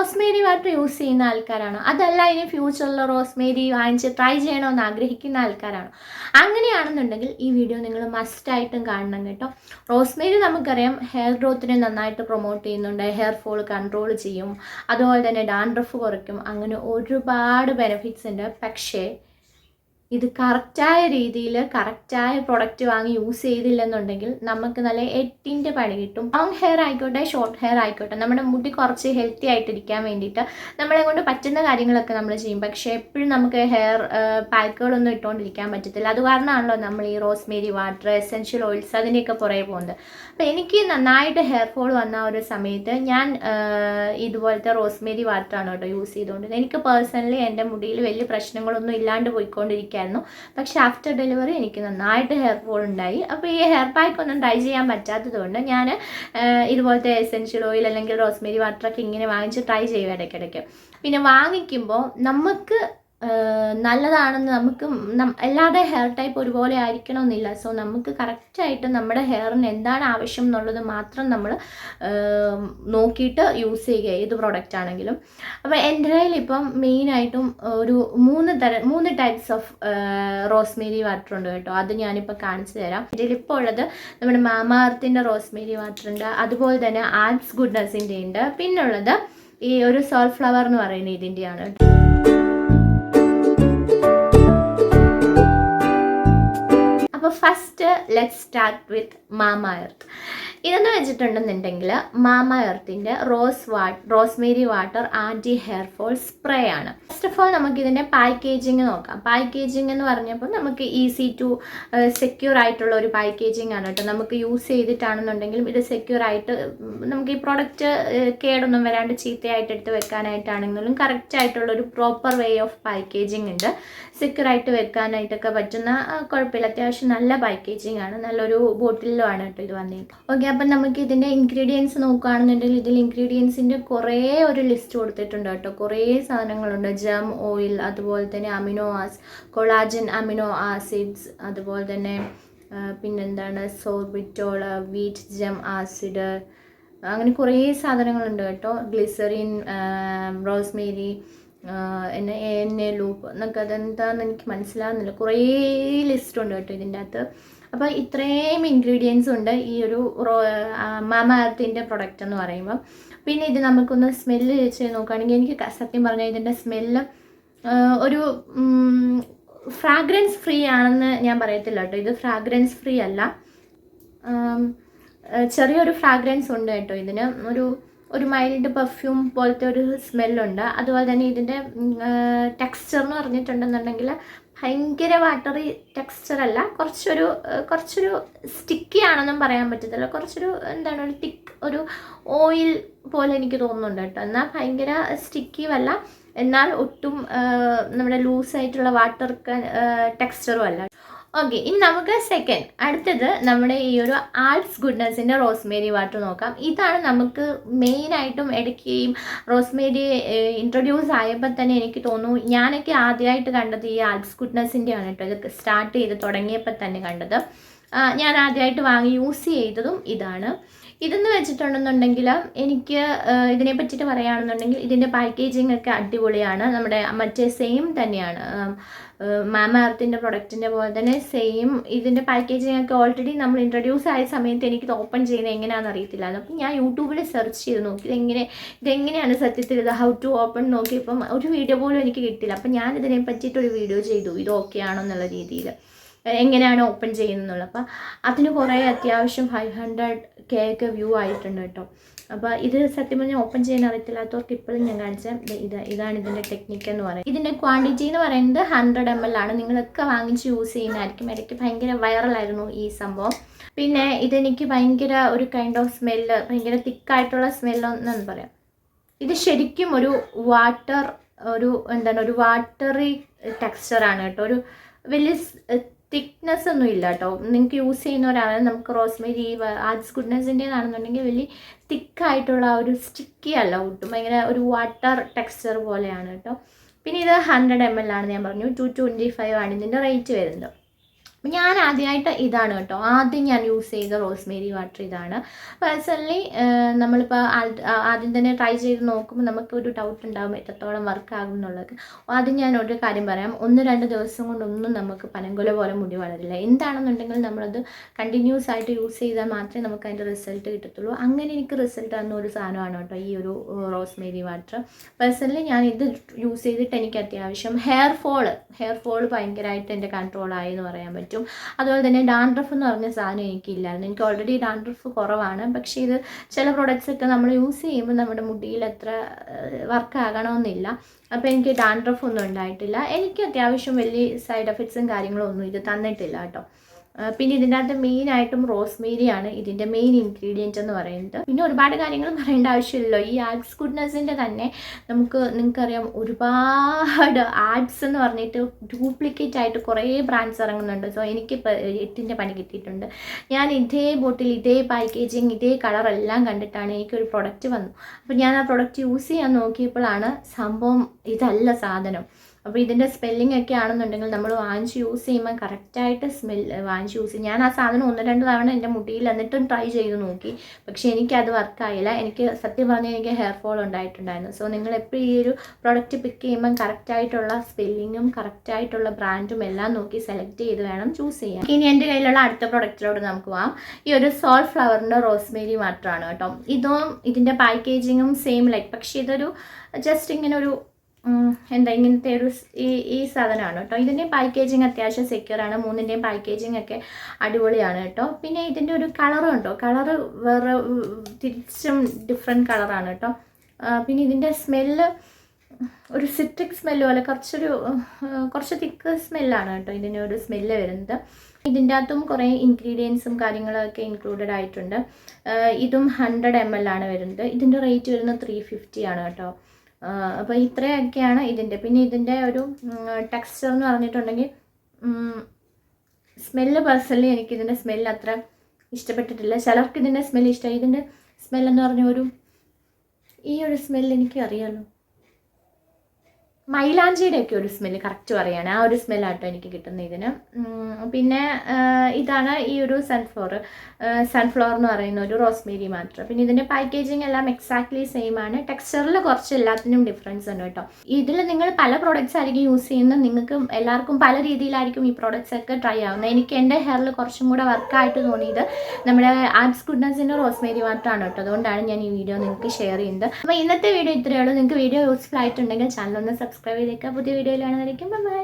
Rosemary water use ചെയ്യുന്ന ആൾക്കാരാണോ, അതല്ല ഇനി ഫ്യൂച്ചറിൽ റോസ്മേരി വാങ്ങിച്ച് ട്രൈ ചെയ്യണമെന്ന് ആഗ്രഹിക്കുന്ന ആൾക്കാരാണോ? അങ്ങനെയാണെന്നുണ്ടെങ്കിൽ ഈ വീഡിയോ നിങ്ങൾ മസ്റ്റായിട്ടും കാണണം കേട്ടോ. റോസ്മേരി നമുക്കറിയാം ഹെയർ ഗ്രോത്തിനെ നന്നായിട്ട് പ്രൊമോട്ട് ചെയ്യുന്നുണ്ട്, ഹെയർ ഫോൾ കൺട്രോൾ ചെയ്യും, അതുപോലെ തന്നെ ഡാൻഡ്രഫ് കുറയ്ക്കും, അങ്ങനെ ഒരുപാട് ബെനിഫിറ്റ്സ് ഉണ്ട്. പക്ഷേ ഇത് കറക്റ്റായ രീതിയിൽ കറക്റ്റായ പ്രൊഡക്റ്റ് വാങ്ങി യൂസ് ചെയ്തില്ലെന്നുണ്ടെങ്കിൽ നമുക്ക് നല്ല 8ൻ്റെ പണി കിട്ടും. ലോങ് ഹെയർ ആയിക്കോട്ടെ ഷോർട്ട് ഹെയർ ആയിക്കോട്ടെ, നമ്മുടെ മുടി കുറച്ച് ഹെൽത്തി ആയിട്ടിരിക്കാൻ വേണ്ടിയിട്ട് നമ്മളെ കൊണ്ട് പറ്റുന്ന കാര്യങ്ങളൊക്കെ നമ്മൾ ചെയ്യും. പക്ഷേ എപ്പോഴും നമുക്ക് ഹെയർ പാക്കുകളൊന്നും ഇട്ടുകൊണ്ടിരിക്കാൻ പറ്റത്തില്ല. അത് കാരണമാണല്ലോ നമ്മൾ ഈ റോസ്മേരി വാട്ടർ, എസെൻഷ്യൽ ഓയിൽസ് അതിൻ്റെയൊക്കെ പുറകെ പോകുന്നത്. അപ്പോൾ എനിക്ക് നന്നായിട്ട് ഹെയർ ഫോൾ വന്ന ഒരു സമയത്ത് ഞാൻ ഇതുപോലത്തെ റോസ്മേരി വാട്ടറാണ് കേട്ടോ യൂസ് ചെയ്തുകൊണ്ടിരുന്നത്. എനിക്ക് പേഴ്സണലി എൻ്റെ മുടിയിൽ വലിയ പ്രശ്നങ്ങളൊന്നും ഇല്ലാണ്ട് പോയിക്കൊണ്ടിരിക്കുക. പക്ഷെ ആഫ്റ്റർ ഡെലിവറി എനിക്ക് നന്നായിട്ട് ഹെയർ ഫോൾ ഉണ്ടായി. അപ്പോൾ ഈ ഹെയർ പാക്ക് ഒന്നും ട്രൈ ചെയ്യാൻ പറ്റാത്തത് കൊണ്ട് ഞാൻ ഇതുപോലത്തെ എസെൻഷ്യൽ ഓയിൽ അല്ലെങ്കിൽ റോസ്മേരി വാട്ടറൊക്കെ ഇങ്ങനെ വാങ്ങിച്ച് ട്രൈ ചെയ്യും ഇടയ്ക്കിടയ്ക്ക്. പിന്നെ വാങ്ങിക്കുമ്പോൾ നമുക്ക് നല്ലതാണെന്ന് നമുക്ക് എല്ലാവരുടെ ഹെയർ ടൈപ്പ് ഒരുപോലെ ആയിരിക്കണമെന്നില്ല. സോ നമുക്ക് കറക്റ്റായിട്ട് നമ്മുടെ ഹെയറിന് എന്താണ് ആവശ്യം എന്നുള്ളത് മാത്രം നമ്മൾ നോക്കിയിട്ട് യൂസ് ചെയ്യുക ഏത് പ്രൊഡക്റ്റ് ആണെങ്കിലും. അപ്പോൾ എൻ്റെ കയ്യിൽ ഇപ്പം മെയിനായിട്ടും ഒരു 3 ടൈപ്സ് ഓഫ് റോസ്മേരി വാട്ടർ ഉണ്ട് കേട്ടോ. അത് ഞാനിപ്പോൾ കാണിച്ചു തരാം. ഇതിലിപ്പോൾ ഉള്ളത് നമ്മുടെ മാമാ എർത്തിൻ്റെ റോസ്മേരി വാട്ടർ ഉണ്ട്, അതുപോലെ തന്നെ ആൽപ്സ് ഗുഡ്നസിൻ്റെ ഉണ്ട്, പിന്നുള്ളത് ഈ ഒരു സോൾഫ്ലവർ എന്ന് പറയുന്ന ഇതിൻ്റെയാണ്. അപ്പോൾ ഫസ്റ്റ് ലെറ്റ്സ് സ്റ്റാർട്ട് വിത്ത് മാമാ എർത്ത്. ഇതെന്ന് വെച്ചിട്ടുണ്ടെന്നുണ്ടെങ്കിൽ മാമാ എർത്തിൻ്റെ rosemary water anti hair fall spray ആണ്. ഫസ്റ്റ് ഓഫ് ഓൾ നമുക്കിതിൻ്റെ പാക്കേജിങ് നോക്കാം. പാക്കേജിങ് എന്ന് പറഞ്ഞപ്പോൾ നമുക്ക് ഈസി ടു സെക്യൂർ ആയിട്ടുള്ള ഒരു പാക്കേജിങ് ആണ് കേട്ടോ. നമുക്ക് യൂസ് ചെയ്തിട്ടാണെന്നുണ്ടെങ്കിലും ഇത് സെക്യൂർ ആയിട്ട് നമുക്ക് ഈ പ്രോഡക്റ്റ് കേടൊന്നും വരാണ്ട് ചീത്തയായിട്ട് എടുത്ത് വെക്കാനായിട്ടാണെങ്കിലും കറക്റ്റ് ആയിട്ടുള്ള ഒരു പ്രോപ്പർ വേ ഓഫ് പാക്കേജിങ് ഉണ്ട്. സെക്യൂർ ആയിട്ട് വെക്കാനായിട്ടൊക്കെ പറ്റുന്ന കുഴപ്പമില്ല, അത്യാവശ്യം നല്ല പാക്കേജിങ് ആണ്. നല്ലൊരു ബോട്ടിലുമാണ് കേട്ടോ ഇത് വന്നേക്കുന്നത്. ഓക്കെ, അപ്പം നമുക്ക് ഇതിൻ്റെ ഇൻഗ്രീഡിയൻസ് നോക്കുകയാണെന്നുണ്ടെങ്കിൽ ഇതിൽ ഇൻഗ്രീഡിയൻസിൻ്റെ കുറേ ഒരു ലിസ്റ്റ് കൊടുത്തിട്ടുണ്ട് കേട്ടോ. കുറേ സാധനങ്ങളുണ്ട്. ജം ഓയിൽ, അതുപോലെ തന്നെ കൊളാജൻ അമിനോ ആസിഡ്സ്, അതുപോലെ തന്നെ പിന്നെന്താണ് സോർബിറ്റോൾ, വീറ്റ് ജം ആസിഡ്, അങ്ങനെ കുറേ സാധനങ്ങളുണ്ട് കേട്ടോ. ഗ്ലിസറിൻ, റോസ്മേരി, എന്നെ ലൂപ്പ് എന്നൊക്കെ അതെന്താണെന്ന് എനിക്ക് മനസ്സിലാകുന്നില്ല. കുറേ ലിസ്റ്റ് ഉണ്ട് കേട്ടോ ഇതിൻ്റെ അകത്ത്. അപ്പോൾ ഇത്രയും ഇൻഗ്രീഡിയൻസ് ഉണ്ട് ഈ ഒരു മാമാ എർത്തിൻ്റെ പ്രൊഡക്റ്റ് എന്ന് പറയുമ്പോൾ. പിന്നെ ഇത് നമുക്കൊന്ന് സ്മെല്ല് ചെയ്ത് നോക്കുകയാണെങ്കിൽ എനിക്ക് സത്യം പറഞ്ഞാൽ ഇതിൻ്റെ സ്മെല്ല് ഒരു ഫ്രാഗ്രൻസ് ഫ്രീ ആണെന്ന് ഞാൻ പറയത്തില്ല കേട്ടോ. ഇത് ഫ്രാഗ്രൻസ് ഫ്രീ അല്ല, ചെറിയൊരു ഫ്രാഗ്രൻസ് ഉണ്ട് കേട്ടോ. ഇതിന് ഒരു മൈൽഡ് പെർഫ്യൂം പോലത്തെ ഒരു സ്മെല്ലുണ്ട്. അതുപോലെ തന്നെ ഇതിൻ്റെ ടെക്സ്ചർ എന്ന് പറഞ്ഞിട്ടുണ്ടെന്നുണ്ടെങ്കിൽ ഭയങ്കര വാട്ടറി ടെക്സ്ചർ അല്ല, കുറച്ചൊരു സ്റ്റിക്കി ആണെന്നും പറയാൻ പറ്റത്തില്ല. കുറച്ചൊരു ഒരു തിക്ക് ഒരു ഓയിൽ പോലെ എനിക്ക് തോന്നുന്നുണ്ട് കേട്ടോ. എന്നാൽ ഭയങ്കര സ്റ്റിക്കിയും അല്ല, എന്നാൽ ഒട്ടും നമ്മുടെ ലൂസായിട്ടുള്ള വാട്ടർ ടെക്സ്ചറും അല്ല. ഓക്കെ, ഇനി നമുക്ക് അടുത്തത് നമ്മുടെ ഈ ഒരു ആൽപ്സ് ഗുഡ്നസിൻ്റെ റോസ്മേരി വാട്ടർ നോക്കാം. ഇതാണ് നമുക്ക് മെയിനായിട്ടും ഇടയ്ക്കുകയും റോസ്മേരി ഇൻട്രൊഡ്യൂസ് ആയപ്പോൾ തന്നെ എനിക്ക് തോന്നുന്നു ഞാനൊക്കെ ആദ്യമായിട്ട് കണ്ടത് ഈ ആൽപ്സ് ഗുഡ്നസിൻ്റെ ആണ് കേട്ടോ. ഇത് സ്റ്റാർട്ട് ചെയ്ത് തുടങ്ങിയപ്പോൾ തന്നെ കണ്ടത്. ഞാൻ ആദ്യമായിട്ട് വാങ്ങി യൂസ് ചെയ്തതും ഇതാണ്. ഇതെന്ന് വെച്ചിട്ടുണ്ടെന്നുണ്ടെങ്കിൽ എനിക്ക് ഇതിനെ പറ്റിയിട്ട് പറയുകയാണെന്നുണ്ടെങ്കിൽ ഇതിൻ്റെ പാക്കേജിങ് ഒക്കെ അടിപൊളിയാണ്. നമ്മുടെ മറ്റേ സെയിം തന്നെയാണ്, മാമാ എർത്തിൻ്റെ പ്രൊഡക്റ്റിൻ്റെ പോലെ തന്നെ സെയിം ഇതിൻ്റെ പാക്കേജിങ് ഒക്കെ ഓൾറെഡി നമ്മൾ ഇൻട്രൊഡ്യൂസ് ആയ സമയത്ത് എനിക്കിത് ഓപ്പൺ ചെയ്യുന്നത് എങ്ങനെയാണെന്ന് അറിയത്തില്ലായിരുന്നു. അപ്പം ഞാൻ യൂട്യൂബിൽ സെർച്ച് ചെയ്ത് നോക്കി ഇതെങ്ങനെയാണ് സത്യത്തിൽ ഇത് ഹൗ ടു ഓപ്പൺ നോക്കിയപ്പം ഒരു വീഡിയോ പോലും എനിക്ക് കിട്ടില്ല. അപ്പം ഞാൻ ഇതിനെ പറ്റിയിട്ടൊരു വീഡിയോ ചെയ്തു, ഇത് ഓക്കെ ആണോ എന്നുള്ള രീതിയിൽ, എങ്ങനെയാണ് ഓപ്പൺ ചെയ്യുന്നത്. അപ്പം അതിന് കുറേ അത്യാവശ്യം 500K ഒക്കെ വ്യൂ ആയിട്ടുണ്ട് കേട്ടോ. അപ്പോൾ ഇത് സത്യം പറഞ്ഞാൽ ഓപ്പൺ ചെയ്യാൻ അറിയത്തില്ലാത്തവർക്ക് ഇപ്പോഴും ഞാൻ കാണിച്ചാൽ ഇതാണ് ഇതിൻ്റെ ടെക്നിക്ക് എന്ന് പറയുന്നത്. ഇതിൻ്റെ ക്വാണ്ടിറ്റി എന്ന് പറയുന്നത് 100 ml ആണ്. നിങ്ങളൊക്കെ വാങ്ങിച്ച് യൂസ് ചെയ്യുന്നതായിരിക്കും. ഇടയ്ക്ക് ഭയങ്കര വൈറലായിരുന്നു ഈ സംഭവം. പിന്നെ ഇതെനിക്ക് ഭയങ്കര ഒരു കൈൻഡ് ഓഫ് സ്മെല്ല്, ഭയങ്കര തിക്കായിട്ടുള്ള സ്മെല്ലെന്ന് പറയാം. ഇത് ശരിക്കും ഒരു ഒരു വാട്ടറി ടെക്സ്ചറാണ് കേട്ടോ. ഒരു വലിയ തിക്നെസ് ഒന്നും ഇല്ല കേട്ടോ. നിങ്ങൾക്ക് യൂസ് ചെയ്യുന്നവരാണ്, നമുക്ക് റോസ്മേരി ആൽപ്സ് ഗുഡ്നസിൻ്റെതാണെന്നുണ്ടെങ്കിൽ വലിയ തിക്കായിട്ടുള്ള ഒരു സ്റ്റിക്കി അല്ല, ഒട്ടും ഭയങ്കര ഒരു വാട്ടർ ടെക്സ്ചർ പോലെയാണ് കേട്ടോ. പിന്നെ ഇത് 100 ml ആണ്, ഞാൻ പറഞ്ഞു 225 ആണ് ഇതിൻ്റെ റേറ്റ് വരുന്നത്. ഞാൻ ആദ്യമായിട്ട് ഇതാണ് കേട്ടോ, ആദ്യം ഞാൻ യൂസ് ചെയ്ത റോസ്മേരി വാട്ടർ ഇതാണ്. പേഴ്സണലി നമ്മളിപ്പോൾ ആദ്യം തന്നെ ട്രൈ ചെയ്ത് നോക്കുമ്പോൾ നമുക്കൊരു ഡൗട്ട് ഉണ്ടാകും എത്രത്തോളം വർക്ക് ആകും എന്നുള്ളത്. ആദ്യം ഞാൻ ഒരു കാര്യം പറയാം, 1-2 ദിവസം കൊണ്ടൊന്നും നമുക്ക് പനങ്കുല പോലെ മുടി വളരില്ല. എന്താണെന്നുണ്ടെങ്കിൽ നമ്മളത് കണ്ടിന്യൂസ് ആയിട്ട് യൂസ് ചെയ്താൽ മാത്രമേ നമുക്ക് അതിൻ്റെ റിസൾട്ട് കിട്ടത്തുള്ളൂ. അങ്ങനെ എനിക്ക് റിസൾട്ട് തന്ന ഒരു സാധനമാണ് കേട്ടോ ഈ ഒരു റോസ്മേരി വാട്ടർ. പേഴ്സണലി ഞാൻ ഇത് യൂസ് ചെയ്തിട്ട് എനിക്ക് അത്യാവശ്യം ഹെയർ ഫോൾ ഭയങ്കരമായിട്ട് എൻ്റെ കൺട്രോളായി എന്ന് പറയാൻ പറ്റും. അതുപോലെ തന്നെ ഡാൻഡ്രഫ് എന്ന് പറഞ്ഞ സാധനം എനിക്കില്ലായിരുന്നു. എനിക്ക് ഓൾറെഡി ഡാൻഡ്രഫ് കുറവാണ്. പക്ഷേ ഇത് ചില പ്രൊഡക്ട്സ് ഒക്കെ നമ്മൾ യൂസ് ചെയ്യുമ്പോൾ നമ്മുടെ മുടിയിൽ അത്ര വർക്ക് ആകണമെന്നില്ല. അപ്പോൾ എനിക്ക് ഡാൻഡ്രഫ് ഒന്നും ഉണ്ടായിട്ടില്ല. എനിക്ക് അത്യാവശ്യം വലിയ സൈഡ് എഫക്ട്സും കാര്യങ്ങളും ഒന്നും ഇത് തന്നിട്ടില്ല കേട്ടോ. പിന്നെ ഇതിൻ്റെ അകത്ത് മെയിനായിട്ടും റോസ്മേരിയാണ് ഇതിൻ്റെ മെയിൻ ഇൻഗ്രീഡിയൻറ്റ് എന്ന് പറയുന്നത്. പിന്നെ ഒരുപാട് കാര്യങ്ങൾ പറയേണ്ട ആവശ്യമില്ലല്ലോ. ഈ ആഡ്സ് ഗുഡ്നെസ്സിൻ്റെ തന്നെ നിങ്ങൾക്കറിയാം ഒരുപാട് ആഡ്സ് എന്ന് പറഞ്ഞിട്ട് ഡ്യൂപ്ലിക്കേറ്റ് ആയിട്ട് കുറേ ബ്രാൻഡ്സ് ഇറങ്ങുന്നുണ്ട്. സോ എനിക്ക് എട്ടിൻ്റെ പണി കിട്ടിയിട്ടുണ്ട്. ഞാൻ ഇതേ ബോട്ടിൽ, ഇതേ പാക്കേജിങ്, ഇതേ കളറെല്ലാം കണ്ടിട്ടാണ് എനിക്കൊരു പ്രൊഡക്റ്റ് വന്നു. അപ്പോൾ ഞാൻ ആ പ്രൊഡക്റ്റ് യൂസ് ചെയ്യാൻ നോക്കിയപ്പോഴാണ് സംഭവം ഇതല്ല സാധനം. അപ്പോൾ ഇതിൻ്റെ സ്മെല്ലിംഗ് ഒക്കെ ആണെന്നുണ്ടെങ്കിൽ നമ്മൾ വാങ്ങിച്ച് യൂസ് ചെയ്യുമ്പോൾ കറക്റ്റായിട്ട് വാങ്ങിച്ച് യൂസ് ചെയ്യും. ഞാൻ ആ സാധനം 1-2 തവണ എൻ്റെ മുടിയിൽ എന്നിട്ടും ട്രൈ ചെയ്ത് നോക്കി. പക്ഷേ എനിക്കത് വർക്കായില്ല. എനിക്ക് സത്യം പറഞ്ഞാൽ എനിക്ക് ഹെയർ ഫോൾ ഉണ്ടായിട്ടുണ്ടായിരുന്നു. സോ നിങ്ങൾ എപ്പോഴും ഈ ഒരു പ്രൊഡക്റ്റ് പിക്ക് ചെയ്യുമ്പം കറക്റ്റായിട്ടുള്ള സ്പെല്ലിങ്ങും കറക്റ്റായിട്ടുള്ള ബ്രാൻഡും എല്ലാം നോക്കി സെലക്ട് ചെയ്ത് വേണം ചൂസ് ചെയ്യാൻ. ഇനി എൻ്റെ കയ്യിലുള്ള അടുത്ത പ്രൊഡക്റ്റിലോട്ട് നമുക്ക് പോകാം. ഈ ഒരു സോൾ ഫ്ലവറിൻ്റെ റോസ്മേരി വാട്ടറാണ് കേട്ടോ. ഇതിൻ്റെ പാക്കേജിങ്ങും സെയിം പക്ഷേ ഇതൊരു ജസ്റ്റ് ഇങ്ങനെ ഒരു ഇങ്ങനത്തെ ഒരു ഈ സാധനമാണ് കേട്ടോ. ഇതിൻ്റെ പാക്കേജിങ് അത്യാവശ്യം സെക്യൂറാണ്. 3ൻ്റെയും പാക്കേജിങ് ഒക്കെ അടിപൊളിയാണ് കേട്ടോ. പിന്നെ ഇതിൻ്റെ ഒരു കളറും ഉണ്ടോ, കളറ് വേറെ തിരിച്ചും ഡിഫറെൻറ്റ് കളറാണ് കേട്ടോ. പിന്നെ ഇതിൻ്റെ സ്മെല്ല് ഒരു സിട്രിക് സ്മെല്ല് പോലെ കുറച്ച് തിക്ക് സ്മെല്ലാണ് കേട്ടോ ഇതിൻ്റെ ഒരു സ്മെല്ല് വരുന്നത്. ഇതിൻ്റെ അകത്തും കുറേ ഇൻഗ്രീഡിയൻസും കാര്യങ്ങളൊക്കെ ഇൻക്ലൂഡഡ് ആയിട്ടുണ്ട്. ഇതും 100 ml ആണ് വരുന്നത്. ഇതിൻ്റെ റേറ്റ് വരുന്നത് 350 ആണ് കേട്ടോ. അപ്പോൾ ഇത്രയൊക്കെയാണ് ഇതിൻ്റെ. പിന്നെ ഇതിൻ്റെ ഒരു ടെക്സ്ചർ എന്ന് പറഞ്ഞിട്ടുണ്ടെങ്കിൽ സ്മെല്ല് പേഴ്സണലി എനിക്കിതിൻ്റെ സ്മെല്ല് അത്ര ഇഷ്ടപ്പെട്ടിട്ടില്ല. ചിലർക്ക് ഇതിൻ്റെ സ്മെല്ല് ഇഷ്ടമായി. ഇതിൻ്റെ സ്മെല്ലെന്ന് പറഞ്ഞ ഈ ഒരു സ്മെല്ല് എനിക്ക് അറിയാമല്ലോ, മൈലാഞ്ചിയുടെ ഒക്കെ ഒരു സ്മെല്ല് കറക്റ്റ് പറയുകയാണ്. ആ ഒരു സ്മെല്ലാട്ടോ എനിക്ക് കിട്ടുന്നത് ഇതിന്. പിന്നെ ഇതാണ് ഈ ഒരു സൺഫ്ലവർ എന്ന് പറയുന്ന ഒരു റോസ്മേരി വാട്ടർ. പിന്നെ ഇതിൻ്റെ പാക്കേജിങ് എല്ലാം എക്സാക്ട്ലി സെയിം ആണ്. ടെക്സ്ചറിൽ കുറച്ച് എല്ലാത്തിനും ഡിഫറൻസ് ഉണ്ട് കേട്ടോ. ഇതിൽ നിങ്ങൾ പല പ്രോഡക്റ്റ്സ് ആയിരിക്കും യൂസ് ചെയ്യുന്നത്. നിങ്ങൾക്ക് എല്ലാവർക്കും പല രീതിയിലായിരിക്കും ഈ പ്രോഡക്റ്റ്സ് ഒക്കെ ട്രൈ ആവുന്നത്. എനിക്ക് എൻ്റെ ഹെയറിൽ കുറച്ചും കൂടെ വർക്കായിട്ട് തോന്നിയത് നമ്മുടെ ആഡ്സ് ഗുഡ്നെസ്സിൻ്റെ റോസ്മേരി വാട്ടർ ആണ് കേട്ടോ. അതുകൊണ്ടാണ് ഞാൻ ഈ വീഡിയോ നിങ്ങൾക്ക് ഷെയർ ചെയ്യുന്നത്. അപ്പോൾ ഇന്നത്തെ വീഡിയോ ഇത്രയേ ഉള്ളൂ. നിങ്ങൾക്ക് വീഡിയോ യൂസ്ഫുൾ ആയിട്ടുണ്ടെങ്കിൽ ചാനൽ ഒന്ന് സബ്സ്ക്രൈബ് ചെയ്തേക്കുക. പുതിയ വീഡിയോയിലാണ്. ബൈ.